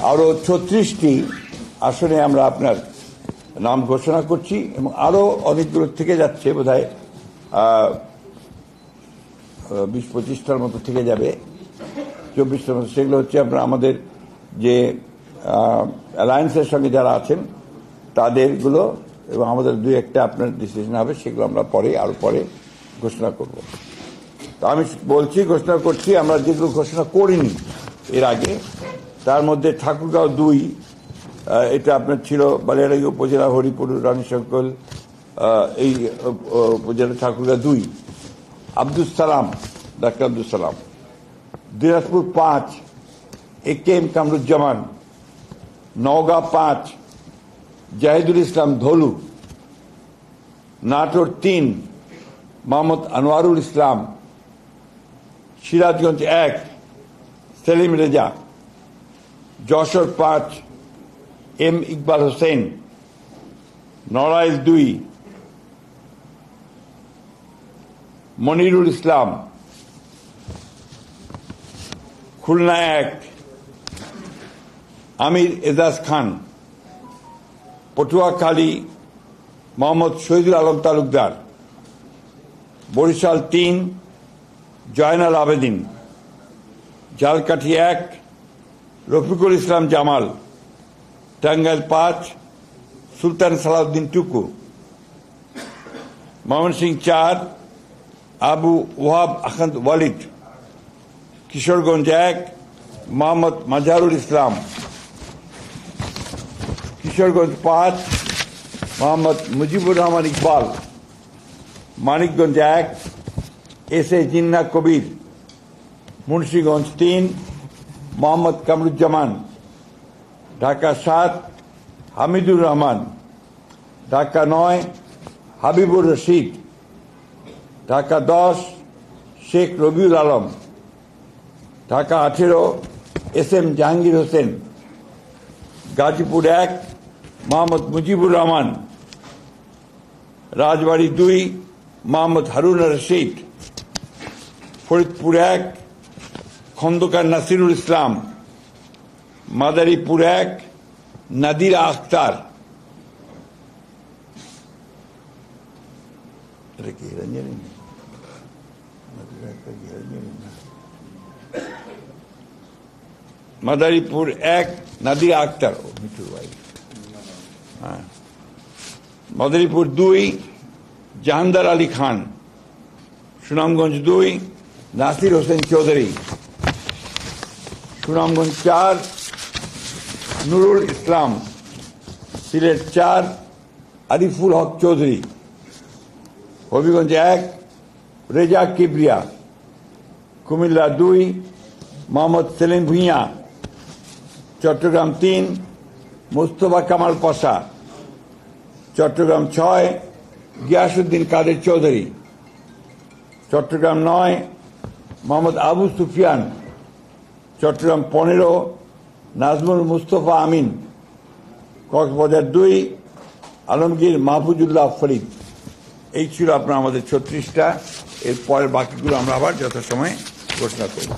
আরো 36টি আসনে আমরা আপনার নাম ঘোষণা করছি এবং আরো অনেকগুলো থেকে যাচ্ছে, বোধহয় 20-25টার মতো থেকে যাবে, 24টার মতো। সেগুলো হচ্ছে আপনার আমাদের যে অ্যালায়েন্সের সঙ্গে যারা আছেন তাদেরগুলো, এবং আমাদের 2-1টা আপনার ডিসিশন হবে, সেগুলো আমরা আরো পরে ঘোষণা করব। তো আমি ঘোষণা করছি আমরা যেগুলো ঘোষণা করিনি এর আগে, তার মধ্যে ঠাকুরগাঁও 2, এটা আপনার ছিল বালিয়াড়াই উপজেলা, হরিপুর, রানীশঙ্কল, এই উপজেলা ঠাকুরগাঁও 2, আব্দুল সালাম, ডাক্তার আব্দুল সালাম। দিনাজপুর 5, AK-M কামরুজ্জামান। নওগাঁ 5, জাহিদুল ইসলাম ধলু। নাটোর 3, মোহাম্মদ আনোয়ারুল ইসলাম। সিরাজগঞ্জ 1, সেলিম রেজা। যশোর 5, M ইকবাল হোসেন। নড়াইল 2, মনিরুল ইসলাম। খুলনা 1, আমির এজাজ খান। পটুয়াখালী মোহাম্মদ শহীদুল আলম তালুকদার। বরিশাল 3, জয়নাল আবেদিন। ঝালকাঠি 1, রফিকুল ইসলাম জামাল। টাঙ্গাইল 5, সুলতান সালাউদ্দিন টুকু। ময়মনসিংহ 4, আবু ওয়াহাব আখন্দ ওয়ালিদ। কিশোরগঞ্জ 1, মোহাম্মদ মাজহারুল ইসলাম। কিশোরগঞ্জ 5, মোহাম্মদ মুজিবুর রহমান ইকবাল। মানিকগঞ্জ 1, SA জিন্না কবির। মুন্সিগঞ্জ 3, মোহাম্মদ কামরুজ্জামান। ঢাকা 7, হামিদুর রহমান। ঢাকা 9, হাবিবুর রশিদ। ঢাকা 10, শেখ রবিউল আলম। ঢাকা 18, SM জাহাঙ্গীর হোসেন। গাজীপুর 1, মোহাম্মদ মুজিবুর রহমান। রাজবাড়ী 2, মোহাম্মদ হারুন রশিদ। ফরিদপুর 1, খন্দকার নাসিরুল ইসলাম। মাদারীপুর 1, নাদিরা আখতার। মাদারীপুর 1, নাদিরা আক্তার, মিঠুর ভাই। হ্যাঁ। মাদারীপুর 2, জাহানদার আলী খান। সুনামগঞ্জ 2, নাসির হোসেন চৌধুরী। সুনামগঞ্জ 4, নুরুল ইসলাম। সিলেট 4, আরিফুল হক চৌধুরী। হবিগঞ্জ 1, রেজা কিবরিয়া। কুমিল্লা 2, মোহাম্মদ সেলিম ভুঁইয়া। চট্টগ্রাম 3, মুস্তফা কামাল পাশা। চট্টগ্রাম 6, গিয়াসউদ্দিন কাদের চৌধুরী। চট্টগ্রাম 9, মোহাম্মদ আবু সুফিয়ান। চট্টগ্রাম 15, নাজমুল মুস্তফা আমিন। কক্সবাজার 2, আলমগীর মাহফুজুল্লাহ ফরিদ। এই ছিল আপনার আমাদের 36টা। এর পরের বাকিগুলো আমরা আবার যথাসময়ে ঘোষণা করব।